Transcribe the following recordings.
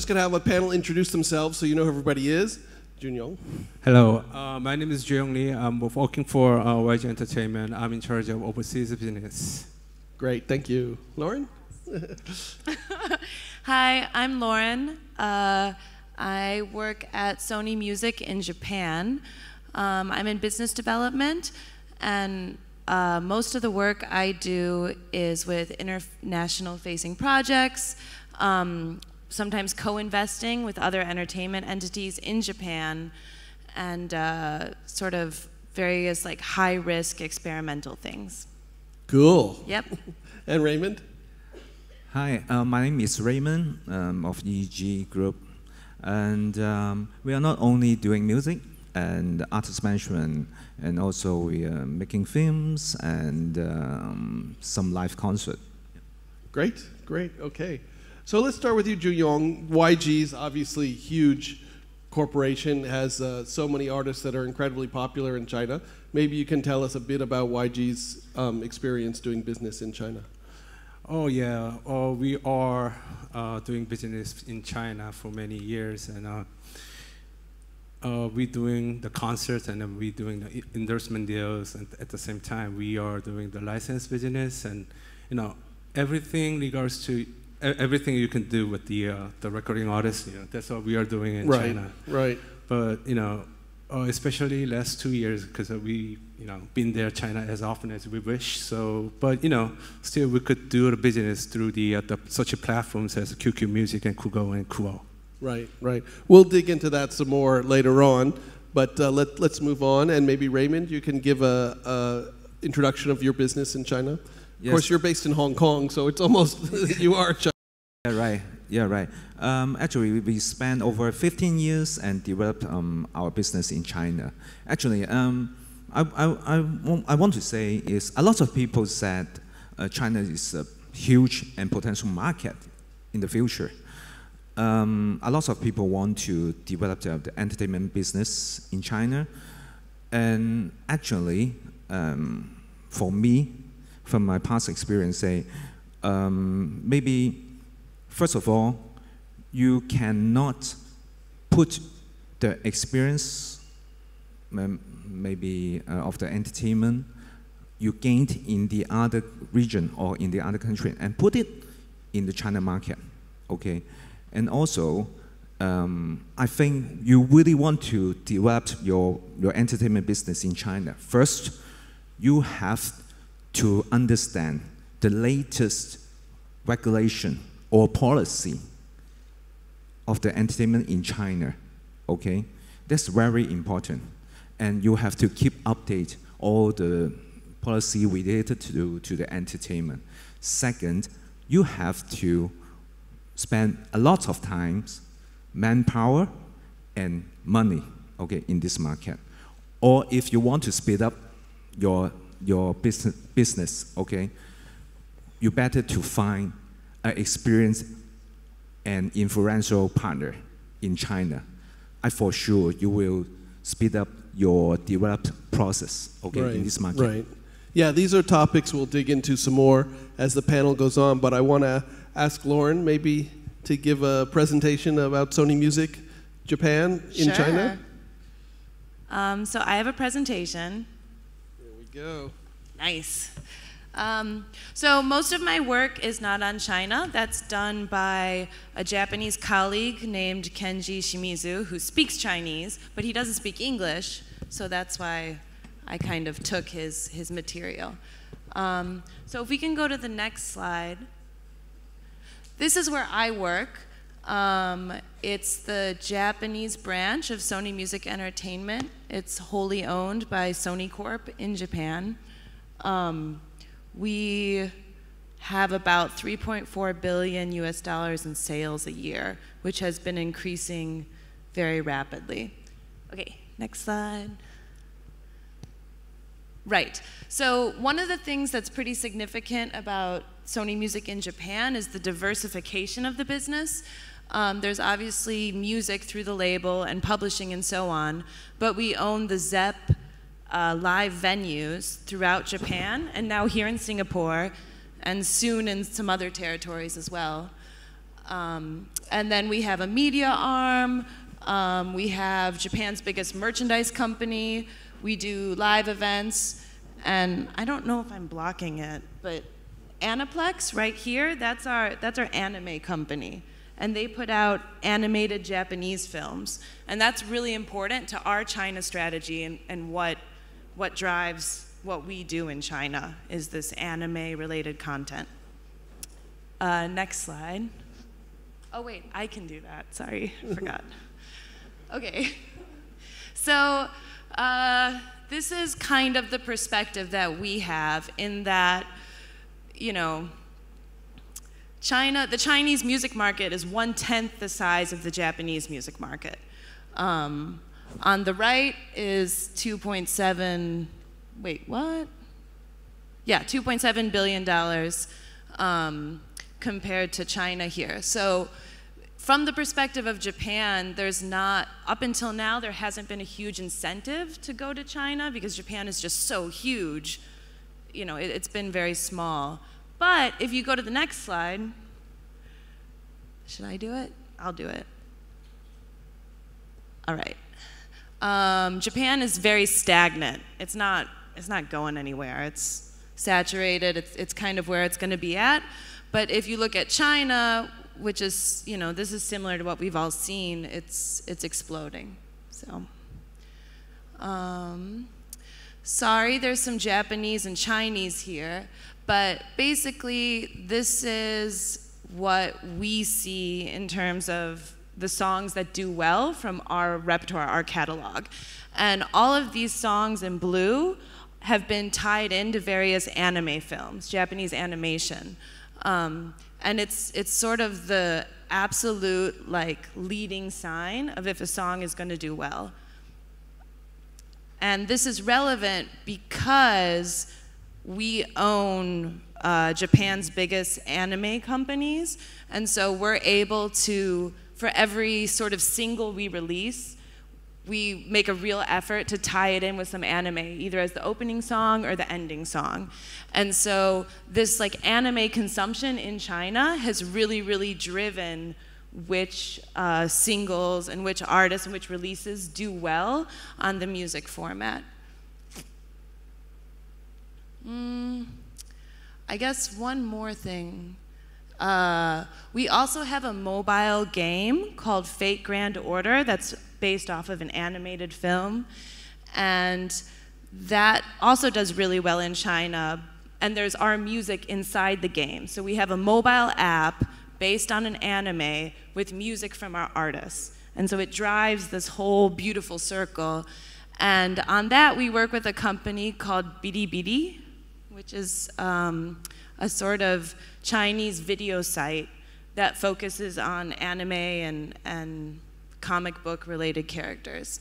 just going to have a panel introduce themselves so you know who everybody is. Jooyong. Hello, my name is Jooyong Lee. I'm working for YG Entertainment. I'm in charge of overseas business. Great, thank you. Lauren? Hi, I'm Lauren. I work at Sony Music in Japan. I'm in business development, and most of the work I do is with international facing projects, sometimes co-investing with other entertainment entities in Japan, and sort of various like high-risk experimental things. Cool. Yep. And Raymond? Hi, my name is Raymond of EG Group, and we are not only doing music and artist management, and also we are making films and some live concert. Great, great, okay. So let's start with you, Jooyong. YG's obviously huge corporation, has so many artists that are incredibly popular in China. Maybe you can tell us a bit about YG's experience doing business in China. Oh yeah, we are doing business in China for many years, and we're doing the concerts, and then we're doing the endorsement deals, and at the same time we are doing the license business, and everything regards to everything you can do with the recording artist. That's what we are doing in China. Right. But especially last 2 years, because we been there China as often as we wish. So, but still we could do the business through the such platforms as QQ Music and Kugo and Kuo. Right, right. We'll dig into that some more later on, but let's move on. And maybe Raymond, you can give a introduction of your business in China. Yes. Of course, you're based in Hong Kong, so it's almost you are China. Yeah, right. Yeah, right. Actually, we spent over 15 years and developed our business in China. Actually, I want to say is a lot of people said China is a huge and potential market in the future. A lot of people want to develop the entertainment business in China. And actually, for me, from my past experience, say, maybe, first of all, you cannot put the experience, maybe of the entertainment you gained in the other region or in the other country and put it in the China market, okay? And also, I think you really want to develop your entertainment business in China. First, you have to understand the latest regulation or policy of the entertainment in China, okay? That's very important. And you have to keep update all the policy related to the entertainment. Second, you have to spend a lot of time, manpower, and money, okay, in this market. Or if you want to speed up your business, okay, you better to find an experienced and influential partner in China. I for sure you will speed up your developed process, okay, in this market. Right. Yeah, these are topics we'll dig into some more as the panel goes on, but I want to ask Lauren maybe to give a presentation about Sony Music Japan in China. So I have a presentation. Here we go. Nice. So most of my work is not on China. That's done by a Japanese colleague named Kenji Shimizu, who speaks Chinese, but he doesn't speak English, so that's why I kind of took his material. So if we can go to the next slide. This is where I work. It's the Japanese branch of Sony Music Entertainment. It's wholly owned by Sony Corp in Japan. We have about $3.4 billion in sales a year, which has been increasing very rapidly. Okay, next slide. Right, so one of the things that's pretty significant about Sony Music in Japan is the diversification of the business. There's obviously music through the label and publishing and so on, but we own the ZEP live venues throughout Japan, and now here in Singapore, and soon in some other territories as well. And then we have a media arm. We have Japan's biggest merchandise company. We do live events. And I don't know if I'm blocking it, but Aniplex right here, that's our anime company. And they put out animated Japanese films. And that's really important to our China strategy and what drives what we do in China is this anime-related content. Next slide. Oh wait, I can do that, sorry, forgot. Okay, so this is kind of the perspective that we have in that, you know, the Chinese music market is 1/10 the size of the Japanese music market. On the right is $2.7 billion compared to China here. So from the perspective of Japan, up until now, there hasn't been a huge incentive to go to China because Japan is just so huge. You know, it's been very small. But if you go to the next slide, should I do it? I'll do it. All right. Japan is very stagnant. It's not going anywhere. It's saturated. It's kind of where it's going to be at. But if you look at China, which is, you know, this is similar to what we've all seen, it's exploding. So, sorry, there's some Japanese and Chinese here, but basically this is what we see in terms of the songs that do well from our repertoire, our catalog. And all of these songs in blue have been tied into various anime films, Japanese animation. And it's sort of the absolute like leading sign of if a song is going to do well. And this is relevant because we own Japan's biggest anime companies, and so we're able to, for every sort of single we release, we make a real effort to tie it in with some anime, either as the opening song or the ending song. And so this like anime consumption in China has really, really driven which singles and which artists and which releases do well on the music format. I guess one more thing. We also have a mobile game called Fate Grand Order that's based off of an animated film, and that also does really well in China, and there's our music inside the game. So we have a mobile app based on an anime with music from our artists, and so it drives this whole beautiful circle. And on that we work with a company called Bilibili, which is a sort of Chinese video site that focuses on anime and comic book related characters.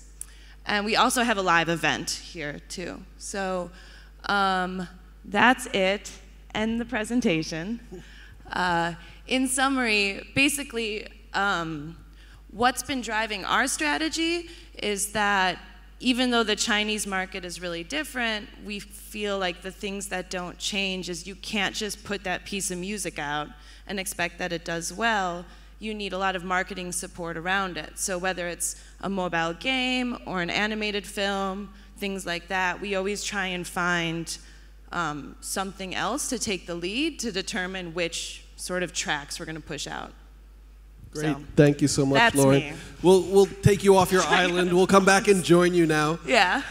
And we also have a live event here too. So that's it, and the presentation. In summary, basically what's been driving our strategy is that even though the Chinese market is really different, we feel like the things that don't change is you can't just put that piece of music out and expect that it does well. You need a lot of marketing support around it. So whether it's a mobile game or an animated film, things like that, we always try and find something else to take the lead to determine which sort of tracks we're going to push out. Great. So, thank you so much, Lauren. Me. We'll take you off your island. We'll come back and join you now. Yeah.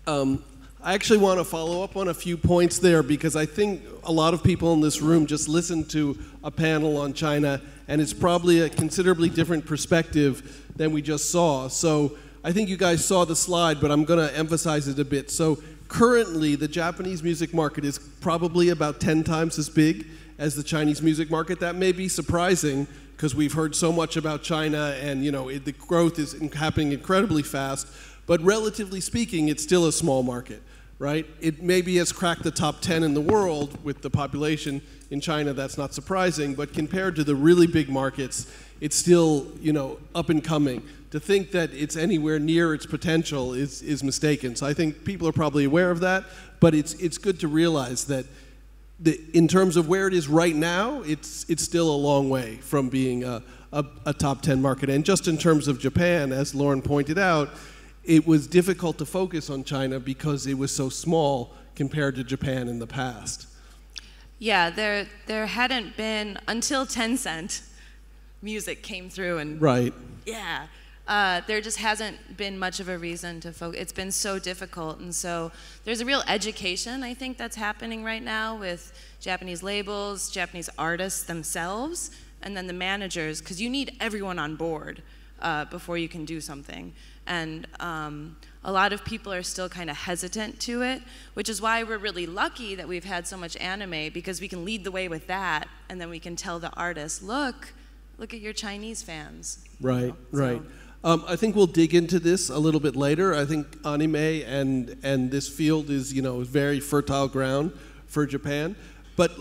I actually want to follow up on a few points there because I think a lot of people in this room just listened to a panel on China, and it's probably a considerably different perspective than we just saw. So I think you guys saw the slide, but I'm going to emphasize it a bit. So currently, the Japanese music market is probably about 10 times as big as the Chinese music market. That may be surprising because we've heard so much about China, and the growth is happening incredibly fast. But relatively speaking, it's still a small market, right? It maybe has cracked the top 10 in the world with the population in China. That's not surprising, but compared to the really big markets, it's still, up and coming. To think that it's anywhere near its potential is mistaken. So I think people are probably aware of that, but it's good to realize that in terms of where it is right now, it's still a long way from being a top 10 market. And just in terms of Japan, as Lauren pointed out, it was difficult to focus on China because it was so small compared to Japan in the past. Yeah, there hadn't been, until Tencent music came through, and right. Yeah. There just hasn't been much of a reason to focus. It's been so difficult, and so there's a real education, I think, that's happening right now with Japanese labels, Japanese artists themselves, and then the managers, because you need everyone on board before you can do something. And a lot of people are still kind of hesitant to it, which is why we're really lucky that we've had so much anime, because we can lead the way with that, and then we can tell the artists, look at your Chinese fans. Right, you know? right. I think we'll dig into this a little bit later. I think anime and this field is, very fertile ground for Japan. But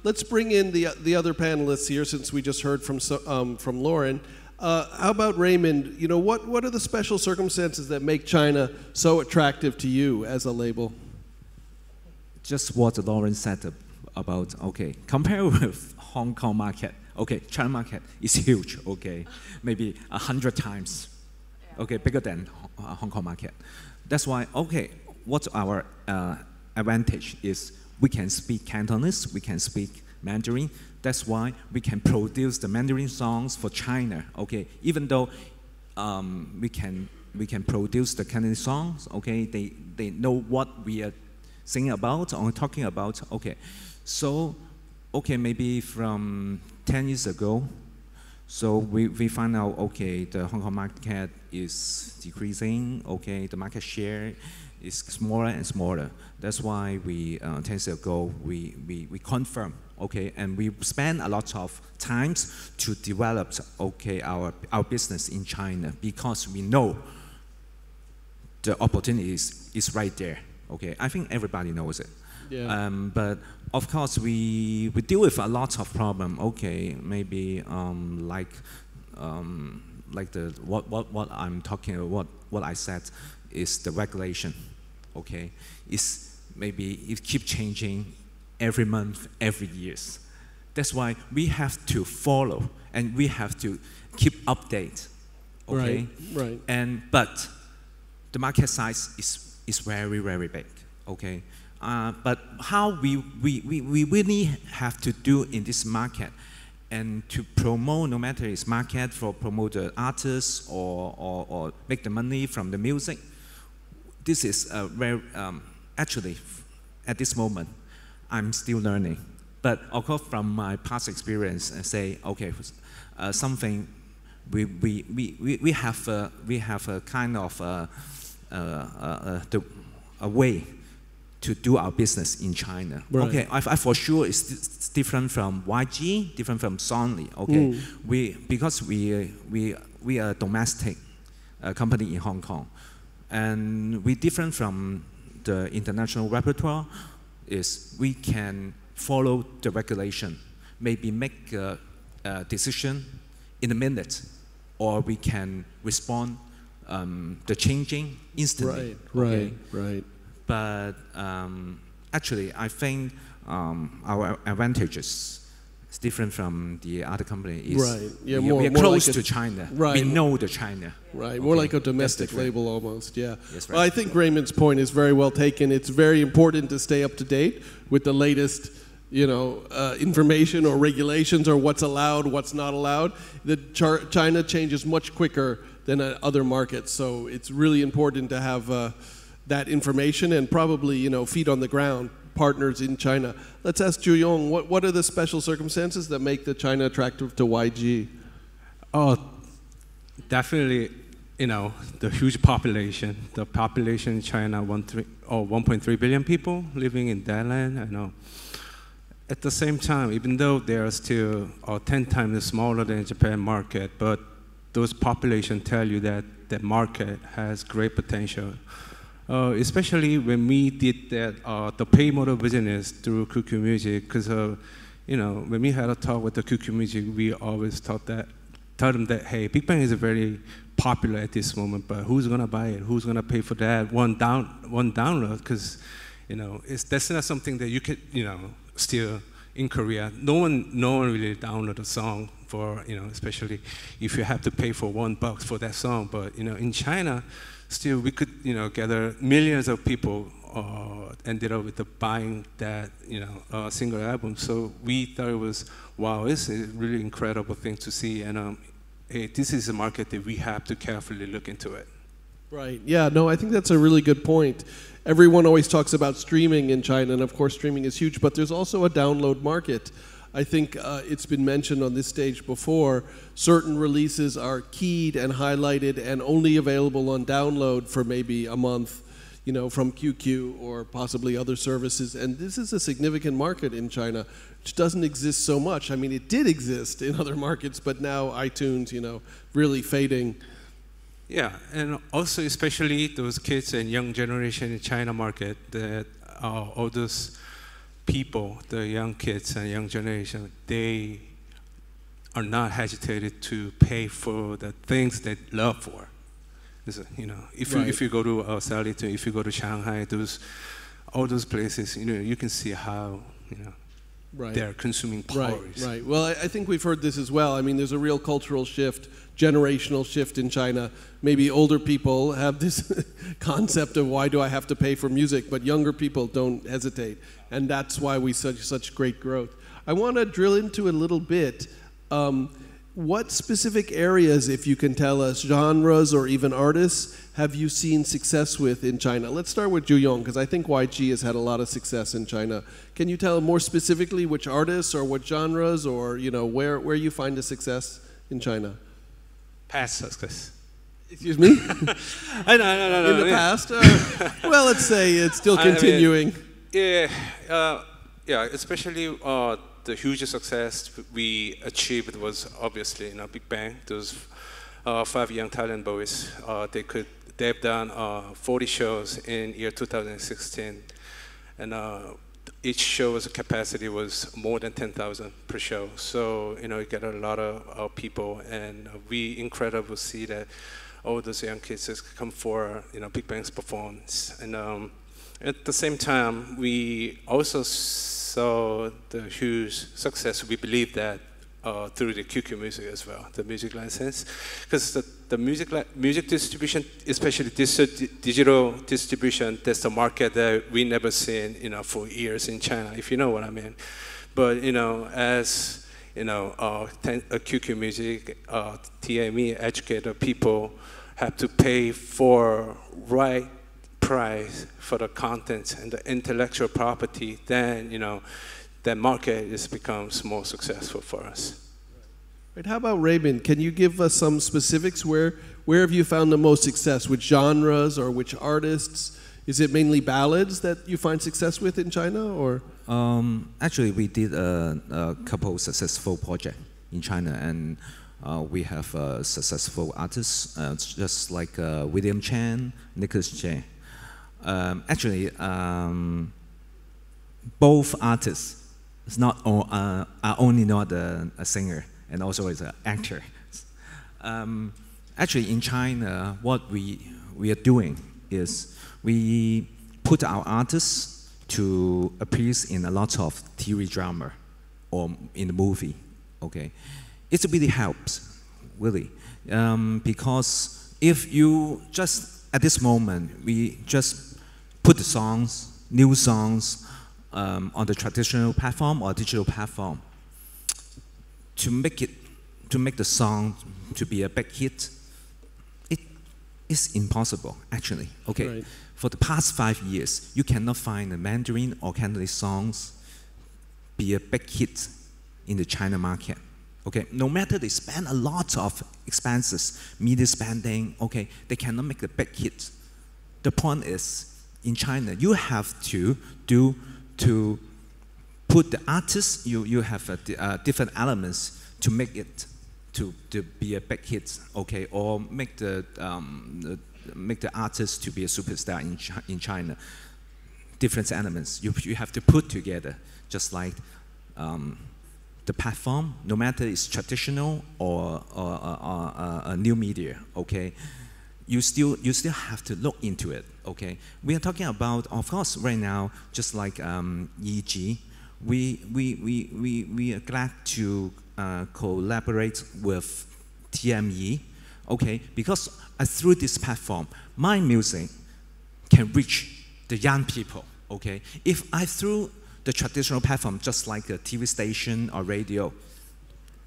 let's bring in the other panelists here, since we just heard from Lauren. How about Raymond? What are the special circumstances that make China so attractive to you as a label? Just what Lauren said about, compare with Hong Kong market. China market is huge, maybe 100 times, bigger than Hong Kong market. That's why, what's our advantage is we can speak Cantonese, we can speak Mandarin. That's why we can produce the Mandarin songs for China, even though we can produce the Cantonese songs, they know what we are singing about or talking about, So, maybe from 10 years ago, so we find out, the Hong Kong market is decreasing, the market share is smaller and smaller. That's why 10 years ago, we confirm, and we spend a lot of times to develop, our business in China, because we know the opportunity is right there, I think everybody knows it. Yeah. But of course, we deal with a lot of problem. Maybe like what I'm talking about, what I said is the regulation. It's maybe it keep changing every month, every years. That's why we have to follow and we have to keep update. Right. But the market size is very, very big. But how we really have to do in this market, and to promote, no matter it's market for promote the artists or make the money from the music, this is very, actually, at this moment, I'm still learning. But of course, from my past experience, I say, something we have a kind of a way to do our business in China. Right. I for sure it's different from YG, different from Sony. Because we are a domestic company in Hong Kong, and we different from the international repertoire. Is we can follow the regulation, maybe make a decision in a minute, or we can respond the changing instantly. Right. But actually, I think our advantages is different from the other company. Right. Yeah, we are close to China. Right. We know the China. Right. More like a domestic label almost. Yeah. Yes, right. Well, I think Raymond's point is very well taken. It's very important to stay up to date with the latest, information or regulations or what's allowed, what's not allowed. China changes much quicker than other markets, so it's really important to have that information and probably, feet on the ground, partners in China. Let's ask Jooyong, what are the special circumstances that make the China attractive to YG? Oh, definitely, the huge population. The population in China, 1.3 billion people living in that land. At the same time, even though they are still 10 times smaller than the Japan market, but those population tell you that the market has great potential. Especially when we did that, the pay model business through QQ Music, because when we had a talk with the QQ Music, we always tell them that, hey, Big Bang is very popular at this moment, but who's gonna buy it? Who's gonna pay for that one download? Because That's not something that you could, still in Korea. No one really download a song for, especially if you have to pay for $1 for that song. But, in China, still we could, gather millions of people ended up with buying that, single album. So we thought it was, wow, it's a really incredible thing to see. And hey, this is a market that we have to carefully look into it. Right. Yeah, no, I think that's a really good point. Everyone always talks about streaming in China, and of course streaming is huge, but there's also a download market. I think it's been mentioned on this stage before, certain releases are keyed and highlighted and only available on download for maybe a month, from QQ or possibly other services. And this is a significant market in China, which doesn't exist so much. I mean, it did exist in other markets, but now iTunes, really fading. Yeah, and also especially those kids and young generation in China market, that all those people, the young kids and young generation, they are not hesitated to pay for the things they love for. If you go to Saliton, if you go to Shanghai, all those places, you can see how they're consuming porridge. Right. Well, I think we've heard this as well. I mean, there's a real cultural shift, generational shift in China. Maybe older people have this concept of why do I have to pay for music, but younger people don't hesitate, and that's why we see such great growth. I want to drill into a little bit. What specific areas, if you can tell us, genres or even artists, have you seen success with in China? Let's start with Jooyong, because I think YG has had a lot of success in China. Can you tell more specifically which artists or what genres or where you find the success in China? Past success. Excuse me? No. In the past? Well, let's say it's still continuing. Especially the huge success we achieved was obviously Big Bang. Those 5 young talent boys, they've done 40 shows in year 2016, and each show's capacity was more than 10,000 per show. So you get a lot of people, and we incredible to see that all those young kids come for Big Bang's performance. And at the same time, we also saw the huge success. We believe that through the QQ music as well, the music license, because the music distribution, especially digital distribution, that's the market that we never seen for years in China, if you know what I mean. But as QQ music, TME educated people have to pay for right price for the content and the intellectual property, then that market becomes more successful for us. Right. How about Raymond? Can you give us some specifics? Where have you found the most success? Which genres or which artists? Is it mainly ballads that you find success with in China, or? Actually, we did a couple successful projects in China, and we have successful artists, just like William Chan, Nicholas J. Actually, both artists are only not a singer, and also is an actor. Actually, in China, what we are doing is we put our artists to appear in a lot of TV drama or in the movie. Okay, it really helps, really, because if you just at this moment we just put the songs, new songs, on the traditional platform or digital platform to make the song to be a big hit, it is impossible actually. Okay, right. For the past 5 years, you cannot find a Mandarin or Cantonese songs be a big hit in the China market. Okay, no matter they spend a lot of expenses, media spending, okay, they cannot make a big hit. The point is, in China, you have to put the artists, you have different elements to make it to be a big hit, okay, or make the artist to be a superstar in China. Different elements you have to put together, just like the platform, no matter it's traditional or a new media, okay. you still have to look into it. Okay, we are talking about, of course, right now, just like EG, we are glad to collaborate with TME. Okay, because through this platform, my music can reach the young people. Okay, if I through the traditional platform, just like a TV station or radio,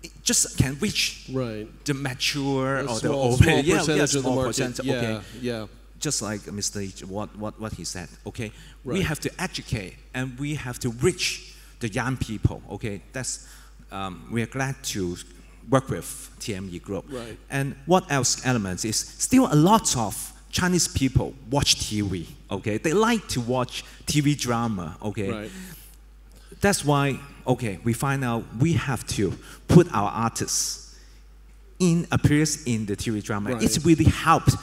it just can reach the mature or the old percentage of the market. Percent, yeah, okay. yeah. Just like Mr. H, what he said. Okay, we have to educate and we have to reach the young people. Okay, that's we are glad to work with TME Group. Right. And what else elements is still a lot of Chinese people watch TV. Okay, they like to watch TV drama. Okay. Right. That's why, okay, we find out we have to put our artists appears in the TV drama. Right. It's really helped,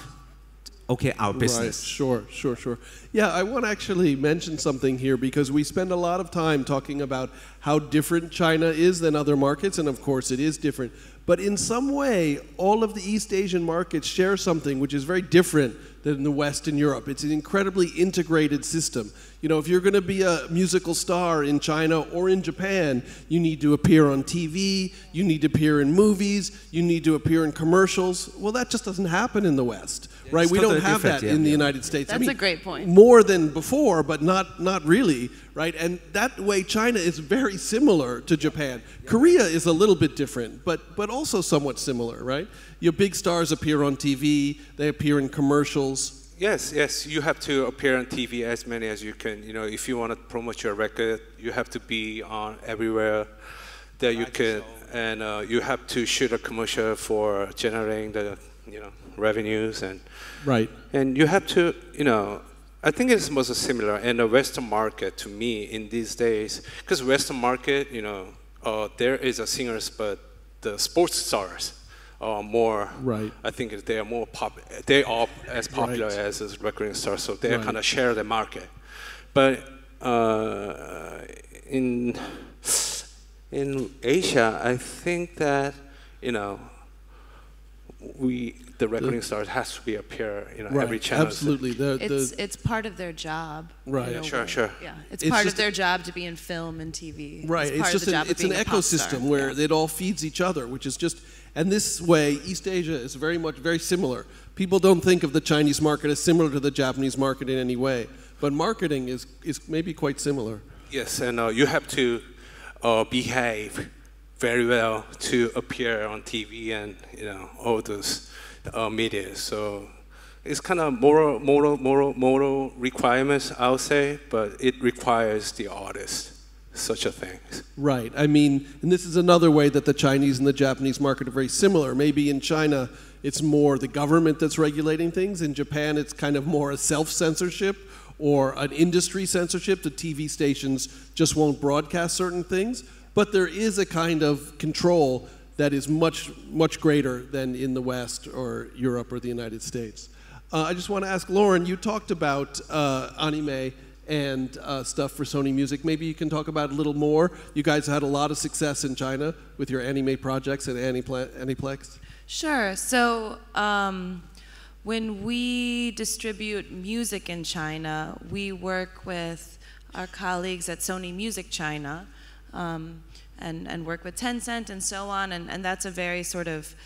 okay, our business. Right. Sure. Yeah, I want to actually mention something here because we spend a lot of time talking about how different China is than other markets, and of course it is different. But in some way, all of the East Asian markets share something which is very different than the West and Europe. It's an incredibly integrated system. You know, if you're going to be a musical star in China or in Japan, you need to appear on TV, you need to appear in movies, you need to appear in commercials. Well, that just doesn't happen in the West, right? We don't have that in the United States. That's a great point. More than before, but not really, right? And that way, China is very similar to Japan. Korea is a little bit different, but also somewhat similar, right? Your big stars appear on TV, they appear in commercials. Yes, you have to appear on TV as many as you can. You know, if you want to promote your record, you have to be on everywhere that you can, and you have to shoot a commercial for generating the, revenues and and you have to, I think it's most similar in the Western market to me in these days, because Western market, there is a singers, but the sports stars are more. I think they are more they are as popular as recording stars, so they kind of share the market. But in Asia, I think that the recording stars has to be appear every channel. Absolutely. It's part of their job. Right. Sure. Yeah, it's part of their job to be in film and TV. Right. It's just it's an ecosystem where it all feeds each other, which is just. And this way, East Asia is very similar. People don't think of the Chinese market as similar to the Japanese market in any way, but marketing is maybe quite similar. Yes, and you have to behave very well to appear on TV and all those media. So it's kind of moral requirements, I would say, but it requires the artist. Such a thing. Right. I mean, and this is another way that the Chinese and the Japanese market are very similar. Maybe in China, it's more the government that's regulating things. In Japan, it's kind of more a self-censorship or an industry censorship. The TV stations just won't broadcast certain things. But there is a kind of control that is much greater than in the West or Europe or the United States. I just want to ask Lauren, you talked about anime and stuff for Sony Music. Maybe you can talk about it a little more. You guys had a lot of success in China with your anime projects and Aniplex. Sure. So when we distribute music in China, we work with our colleagues at Sony Music China and work with Tencent and so on. And that's a very sort of,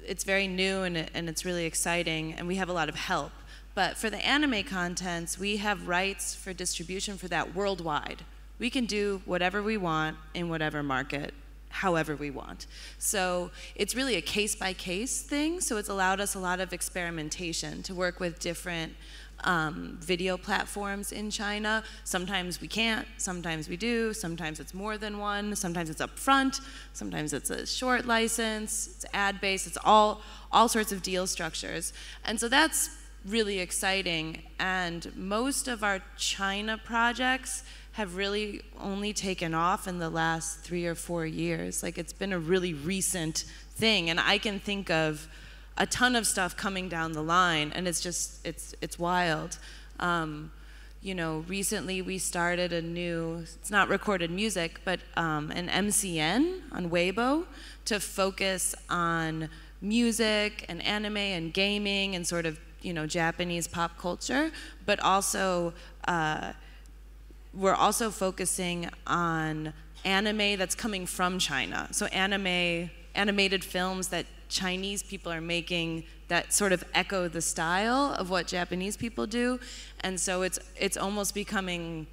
it's very new and it's really exciting, and we have a lot of help. But for the anime contents, we have rights for distribution for that worldwide. We can do whatever we want in whatever market, however we want. So it's really a case-by-case thing, so it's allowed us a lot of experimentation to work with different video platforms in China. Sometimes we can't, sometimes we do, sometimes it's more than one, sometimes it's upfront, sometimes it's a short license, it's ad-based, it's all sorts of deal structures. And so that's really exciting, and most of our China projects have really only taken off in the last 3 or 4 years. Like, it's been a really recent thing, and I can think of a ton of stuff coming down the line, and it's just, it's wild. Recently we started a new, it's not recorded music, but an MCN on Weibo to focus on music and anime and gaming and sort of, you know, Japanese pop culture, but also we're also focusing on anime that's coming from China. So animated films that Chinese people are making that sort of echo the style of what Japanese people do. And so it's almost becoming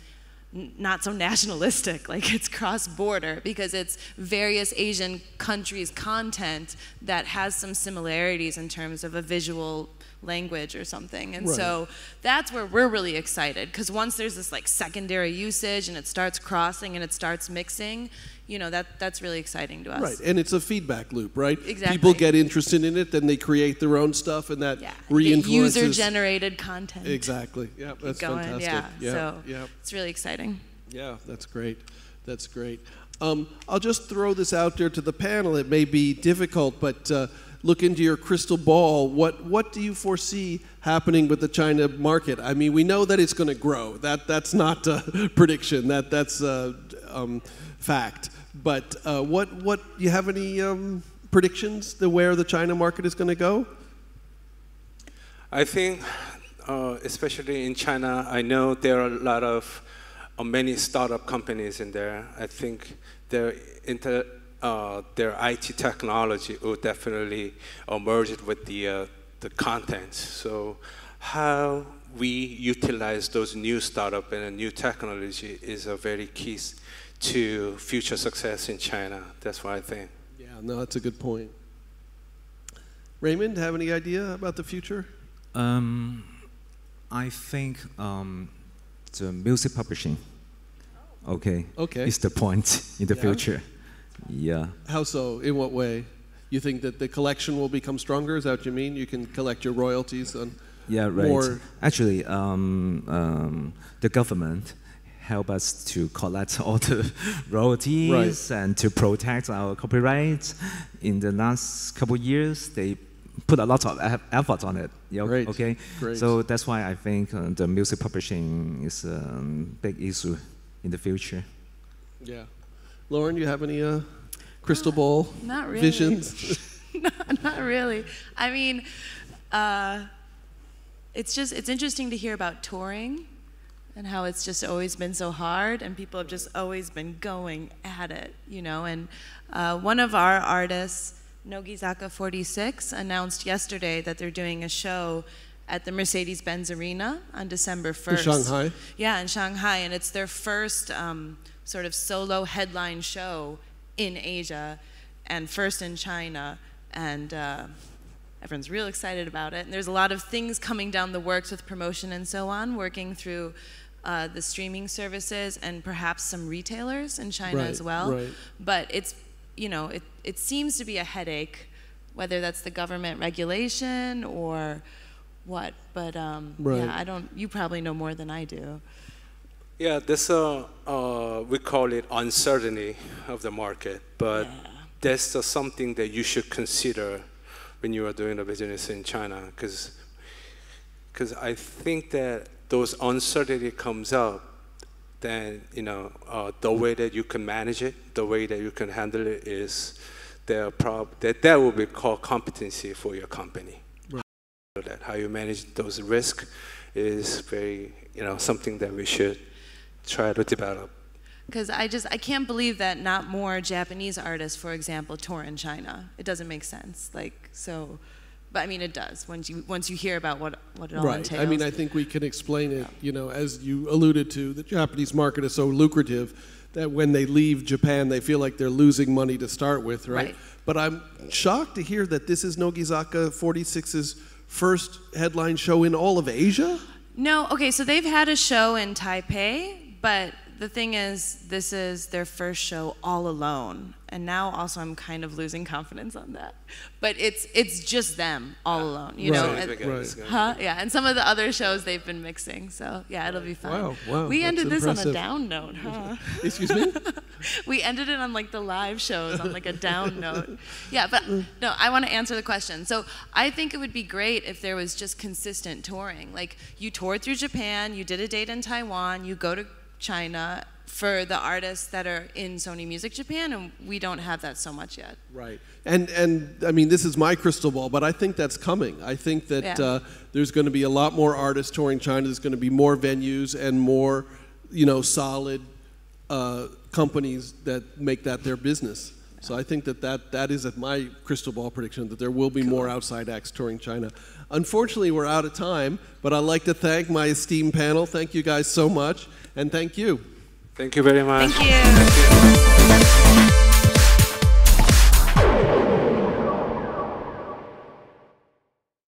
not so nationalistic, like it's cross-border, because it's various Asian countries' content that has some similarities in terms of a visual language or something. And so that's where we're really excited, because once there's this like secondary usage and it starts crossing and it starts mixing, you know, that's really exciting to us. Right, and it's a feedback loop, right? Exactly. People get interested in it, then they create their own stuff, and that reinfluences. User-generated content. Exactly. Yeah, that's going, fantastic. Yeah. So it's really exciting. Yeah, that's great. That's great. I'll just throw this out there to the panel. It may be difficult, but look into your crystal ball. What do you foresee happening with the China market? I mean, we know that it's going to grow. That's not a prediction. That's fact. But what you have any predictions to where the China market is going to go? I think, especially in China, I know there are a lot of many startup companies in there. I think their IT technology will definitely merge with the content. So how we utilize those new startup and a new technology is a very key to future success in China. That's what I think. Yeah, no, that's a good point. Raymond, have any idea about the future? I think the music publishing, okay, is the point in the future. Yeah. How so? In what way? You think that the collection will become stronger? Is that what you mean? You can collect your royalties on more? Actually, the government help us to collect all the royalties and to protect our copyrights. In the last couple of years, they put a lot of effort on it. Great. Okay. Great. So that's why I think the music publishing is a big issue in the future. Yeah. Lauren, you have any crystal ball not really. visions? Not really. I mean, it's interesting to hear about touring and how it's just always been so hard and people have just always been going at it, you know. And one of our artists, Nogizaka 46, announced yesterday that they're doing a show at the Mercedes-Benz Arena on December 1st. In Shanghai? Yeah, in Shanghai, and it's their first sort of solo headline show in Asia and first in China, and everyone's real excited about it. And there's a lot of things coming down the works with promotion and so on, working through the streaming services and perhaps some retailers in China as well. Right. But it's, you know, it seems to be a headache, whether that's the government regulation or what. But yeah, I don't. You probably know more than I do. Yeah, this we call it uncertainty of the market, but that's something that you should consider when you are doing a business in China, because I think that those uncertainty comes up, then you know the way that you can manage it, the way that you can handle it is that will be called competency for your company. Right. How you manage those risks is very something that we should try to develop. Because I can't believe that not more Japanese artists, for example, tour in China. It doesn't make sense. But I mean, it does once you hear about what it all entails. I mean, I think we can explain it. You know, as you alluded to, the Japanese market is so lucrative that when they leave Japan, they feel like they're losing money to start with, right? But I'm shocked to hear that this is Nogizaka 46's first headline show in all of Asia. No, okay, so they've had a show in Taipei, but the thing is, this is their first show all alone. And now also I'm kind of losing confidence on that. But it's just them all alone, you know? Yeah, and some of the other shows they've been mixing. So yeah, it'll be fun. Wow, we ended this impressive. on a down note, huh? Excuse me? We ended it on like the live shows on like a down note. Yeah, but no, I want to answer the question. So I think it would be great if there was just consistent touring. Like you toured through Japan, you did a date in Taiwan, you go to China for the artists that are in Sony Music Japan, and we don't have that so much yet. Right. And I mean, this is my crystal ball, but I think that's coming. I think that there's going to be a lot more artists touring China. There's going to be more venues and more, solid companies that make that their business. So I think that is my crystal ball prediction, that there will be more outside acts touring China. Unfortunately, we're out of time, but I'd like to thank my esteemed panel. Thank you guys so much, and thank you. Thank you very much. Thank you.